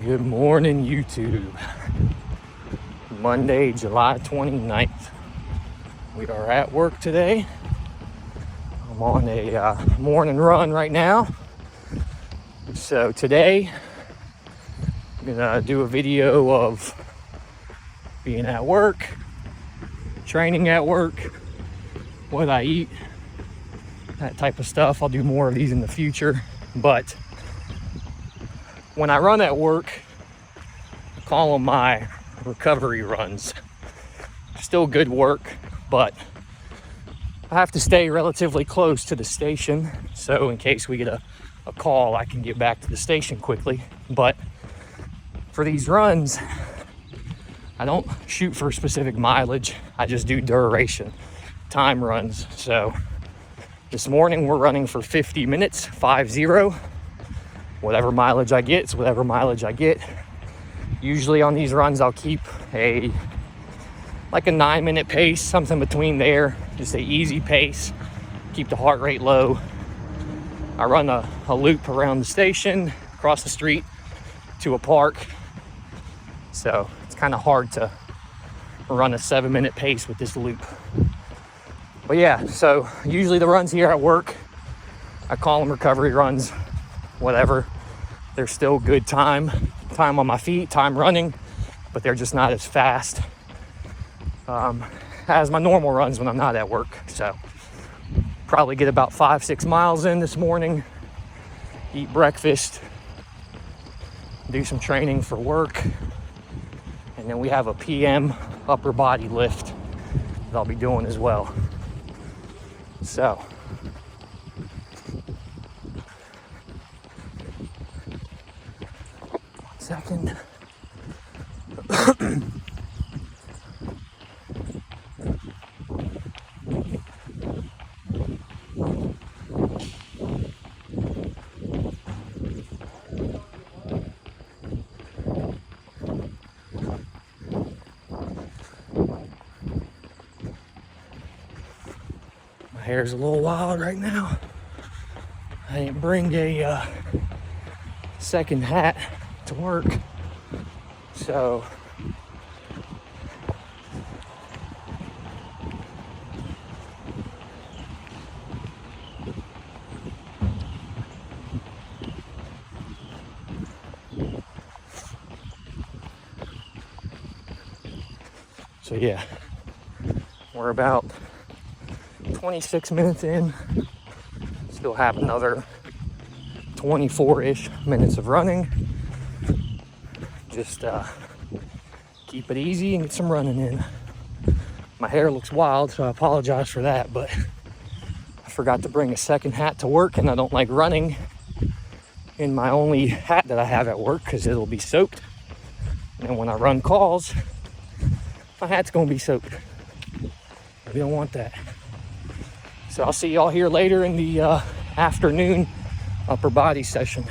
Good morning, YouTube. Monday, July 29th. We are at work today. I'm on a morning run right now. So today, I'm gonna do a video of being at work, training at work, what I eat, that type of stuff. I'll do more of these in the future. But when I run at work, I call them my recovery runs. Still good work, but I have to stay relatively close to the station, so in case we get a call, I can get back to the station quickly. But for these runs, I don't shoot for specific mileage. I just do duration, time runs. So this morning we're running for 50 minutes, 50. Whatever mileage I get, it's whatever mileage I get. Usually on these runs, I'll keep a 9-minute pace, something between there, just a easy pace, keep the heart rate low. I run a loop around the station, across the street to a park. So it's kind of hard to run a 7-minute pace with this loop. But yeah, so usually the runs here at work, I call them recovery runs, whatever. They're still good time on my feet, time running, but they're just not as fast as my normal runs when I'm not at work. So probably get about 5-6 miles in this morning, eat breakfast, do some training for work, and then we have a PM upper body lift that I'll be doing as well. So second. My hair's a little wild right now. I didn't bring a second hat to work, so yeah, we're about 26 minutes in. Still have another 24-ish minutes of running. Just keep it easy and get some running in. My hair looks wild, so I apologize for that, but I forgot to bring a second hat to work, and I don't like running in my only hat that I have at work because it'll be soaked. And when I run calls, my hat's gonna be soaked. We don't want that. So I'll see y'all here later in the afternoon upper body session.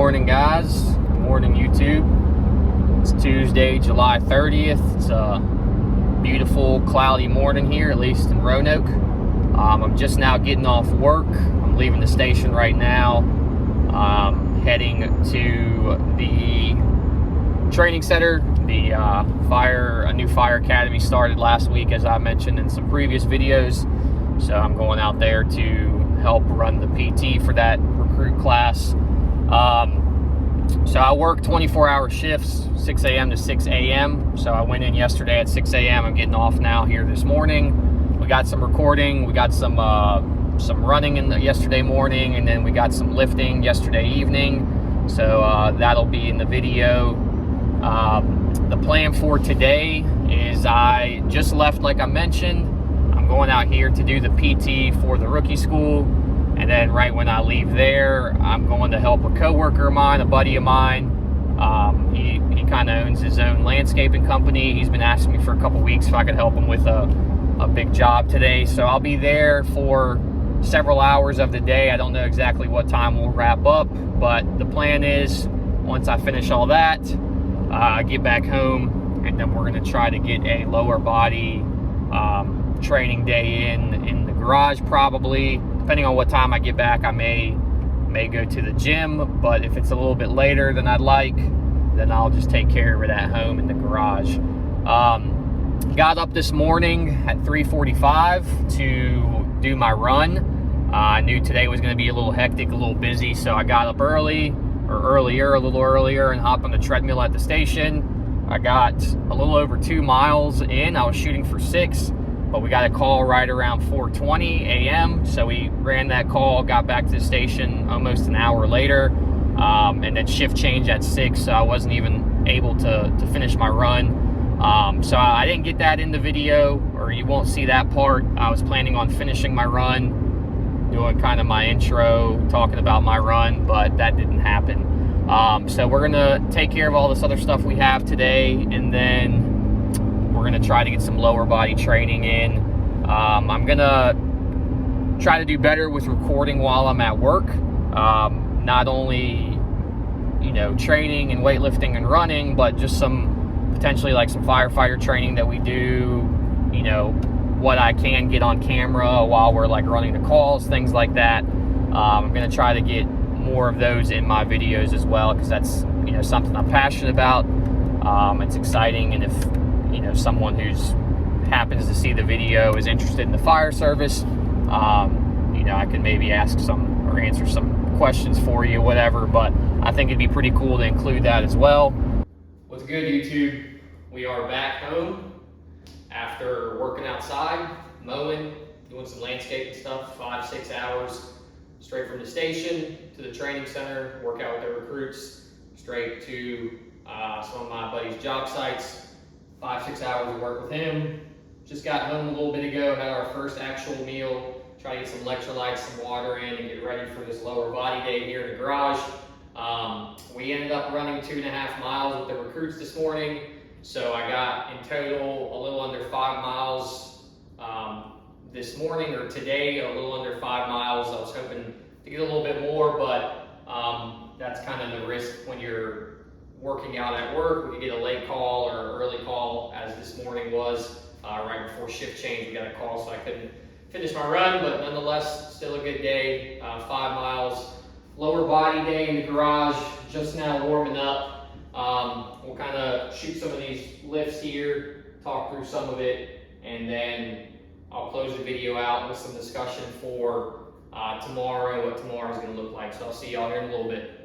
morning, guys. Good morning, YouTube. It's Tuesday, July 30th. It's a beautiful, cloudy morning here, at least in Roanoke. I'm just now getting off work. I'm leaving the station right now, heading to the training center. A new fire academy started last week, as I mentioned in some previous videos. So I'm going out there to help run the PT for that recruit class. So I work 24-hour shifts, 6 a.m. to 6 a.m. So I went in yesterday at 6 a.m. I'm getting off now here this morning. We got some recording. We got some running yesterday morning, and then we got some lifting yesterday evening. So that'll be in the video. The plan for today is I just left, like I mentioned. I'm going out here to do the PT for the rookie school. And then right when I leave there, I'm going to help a coworker of mine, a buddy of mine. He kind of owns his own landscaping company. He's been asking me for a couple weeks if I could help him with a big job today. So I'll be there for several hours of the day. I don't know exactly what time we'll wrap up, but the plan is once I finish all that, get back home, and then we're going to try to get a lower body training day in the garage probably. Depending on what time I get back, I may go to the gym, but if it's a little bit later than I'd like, then I'll just take care of it at home in the garage. Got up this morning at 3:45 to do my run. I knew today was going to be a little hectic, a little busy, so I got up a little earlier, and hopped on the treadmill at the station. I got a little over 2 miles in. I was shooting for 6, but we got a call right around 4:20 a.m. So we ran that call, got back to the station almost an hour later, and then shift change at 6, so I wasn't even able to finish my run. So I didn't get that in the video, or you won't see that part. I was planning on finishing my run, doing kind of my intro, talking about my run, but that didn't happen. So we're gonna take care of all this other stuff we have today, and then we're gonna try to get some lower body training in. I'm gonna try to do better with recording while I'm at work. Not only, training and weightlifting and running, but just potentially like some firefighter training that we do, what I can get on camera while we're like running the calls, things like that. I'm going to try to get more of those in my videos as well, because that's, something I'm passionate about. It's exciting. And if, someone who's happens to see the video is interested in the fire service, I can maybe ask some or answer some questions for you, whatever, but I think it'd be pretty cool to include that as well. What's good, YouTube? We are back home after working outside, mowing, doing some landscaping stuff, 5-6 hours, straight from the station to the training center, work out with the recruits, straight to some of my buddy's job sites, 5-6 hours of work with him. Just got home a little bit ago, had our first actual meal, try to get some electrolytes, some water in, and get ready for this lower body day here in the garage. We ended up running 2.5 miles with the recruits this morning. So I got in total a little under 5 miles this morning, or today, a little under 5 miles. I was hoping to get a little bit more, but that's kind of the risk when you're working out at work. We could get a late call or early call, as this morning was. Right before shift change, we got a call, so I couldn't finish my run, but nonetheless, still a good day. 5 miles, lower body day in the garage, just now warming up. We'll kind of shoot some of these lifts here, talk through some of it, and then I'll close the video out with some discussion for tomorrow, what tomorrow is going to look like. So I'll see y'all here in a little bit.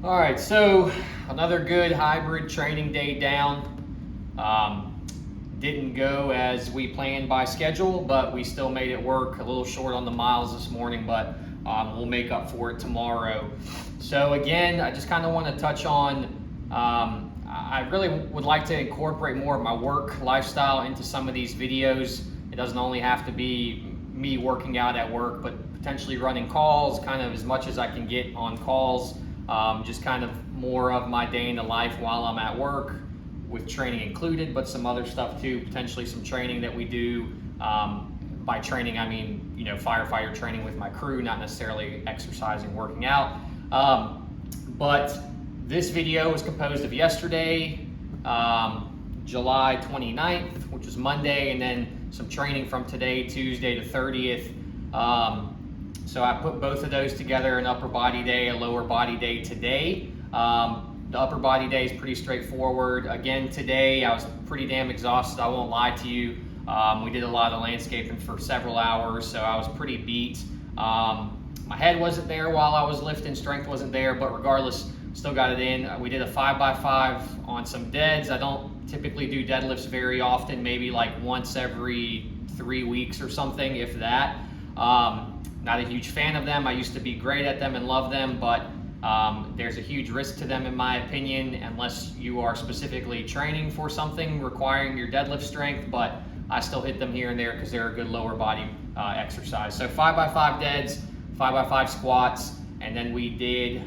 All right, so another good hybrid training day down. Didn't go as we planned by schedule, but we still made it work. A little short on the miles this morning, but we'll make up for it tomorrow. So again, I just kind of want to touch on, I really would like to incorporate more of my work lifestyle into some of these videos. It doesn't only have to be me working out at work, but potentially running calls, kind of as much as I can get on calls, just kind of more of my day in the life while I'm at work, with training included, but some other stuff too, potentially some training that we do. By training, I mean, you know, firefighter training with my crew, not necessarily exercising, working out. But this video is composed of yesterday, July 29th, which was Monday, and then some training from today, Tuesday the 30th. So I put both of those together, an upper body day, a lower body day today. The upper body day is pretty straightforward. Again, today I was pretty damn exhausted, I won't lie to you. We did a lot of landscaping for several hours, so I was pretty beat. My head wasn't there while I was lifting, strength wasn't there, but regardless, still got it in. We did a 5x5 on some deads. I don't typically do deadlifts very often, maybe like once every 3 weeks or something, if that. Not a huge fan of them. I used to be great at them and love them, but there's a huge risk to them in my opinion, unless you are specifically training for something requiring your deadlift strength, but I still hit them here and there because they're a good lower body exercise. So 5x5 deads, 5x5 squats, and then we did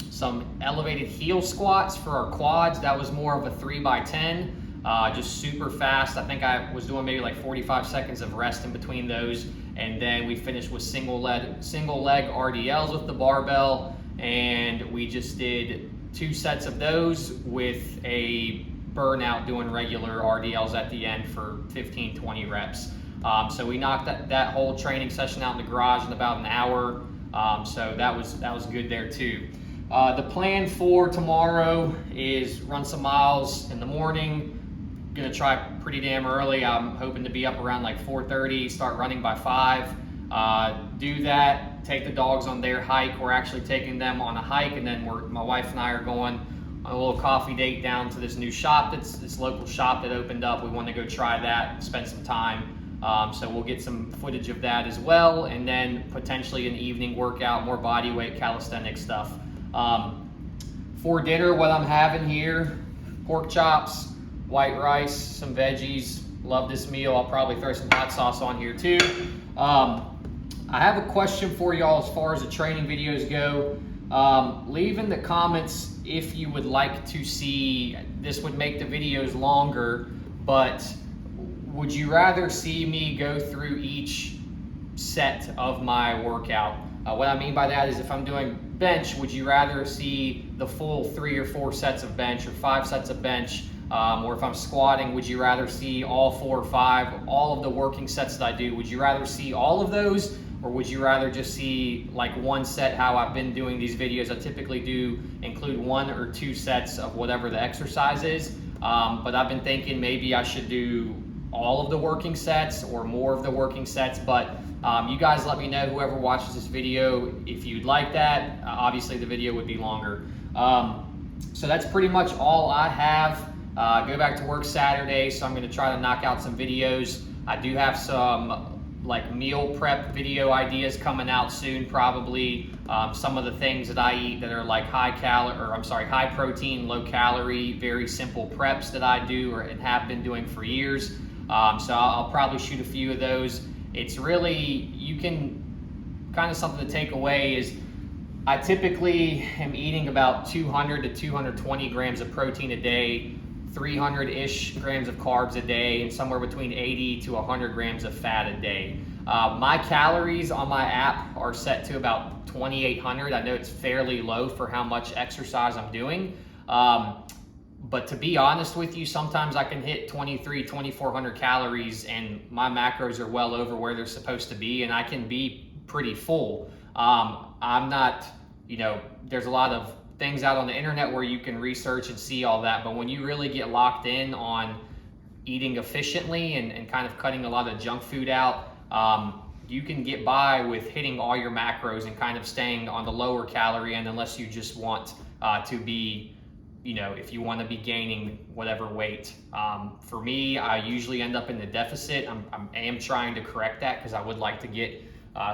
some elevated heel squats for our quads. That was more of a 3x10, just super fast. I think I was doing maybe like 45 seconds of rest in between those. And then we finished with single leg RDLs with the barbell, and we just did 2 sets of those with a burnout doing regular RDLs at the end for 15-20 reps. So we knocked that whole training session out in the garage in about an hour. So that was good there too. The plan for tomorrow is run some miles in the morning. Gonna try pretty damn early. I'm hoping to be up around like 4:30, start running by 5. Do that, take the dogs on their hike. We're actually taking them on a hike, and then my wife and I are going on a little coffee date down to this new shop, this local shop that opened up. We want to go try that and spend some time. So we'll get some footage of that as well, and then potentially an evening workout, more body weight calisthenics stuff. For dinner, what I'm having here, pork chops, white rice, some veggies. Love this meal. I'll probably throw some hot sauce on here too. I have a question for y'all as far as the training videos go. Leave in the comments if you would like to see, this would make the videos longer, but would you rather see me go through each set of my workout? What I mean by that is if I'm doing bench, would you rather see the full 3 or 4 sets of bench or 5 sets of bench? Or if I'm squatting, would you rather see all 4 or 5, all of the working sets that I do? Would you rather see all of those, or would you rather just see like 1 set how I've been doing these videos? I typically do include 1 or 2 sets of whatever the exercise is, but I've been thinking maybe I should do all of the working sets or more of the working sets, but you guys let me know, whoever watches this video, if you'd like that. Obviously the video would be longer. So that's pretty much all I have. Go back to work Saturday, so I'm going to try to knock out some videos. I do have some like meal prep video ideas coming out soon, probably. Some of the things that I eat that are like high protein, low calorie, very simple preps that I do and have been doing for years. So I'll probably shoot a few of those. It's really, you can kind of something to take away is I typically am eating about 200 to 220 grams of protein a day, 300-ish grams of carbs a day, and somewhere between 80 to 100 grams of fat a day. My calories on my app are set to about 2,800. I know it's fairly low for how much exercise I'm doing. But to be honest with you, sometimes I can hit 2,400 calories and my macros are well over where they're supposed to be, and I can be pretty full. I'm not, there's a lot of things out on the internet where you can research and see all that, but when you really get locked in on eating efficiently and kind of cutting a lot of junk food out, you can get by with hitting all your macros and kind of staying on the lower calorie end, unless you just want to be, if you want to be gaining whatever weight. For me, I usually end up in the deficit. I am trying to correct that because I would like to get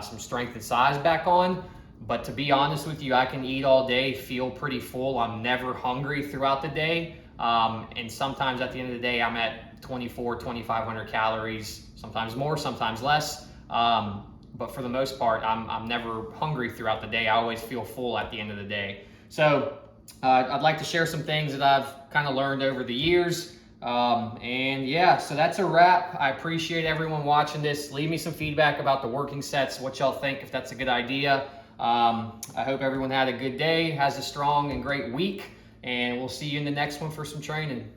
some strength and size back on. But to be honest with you, I can eat all day, feel pretty full. I'm never hungry throughout the day. And sometimes at the end of the day, I'm at 2,500 calories, sometimes more, sometimes less. But for the most part, I'm never hungry throughout the day. I always feel full at the end of the day. So I'd like to share some things that I've kind of learned over the years. And yeah, so that's a wrap. I appreciate everyone watching this. Leave me some feedback about the working sets, what y'all think, if that's a good idea. I hope everyone had a good day, has a strong and great week, and we'll see you in the next one for some training.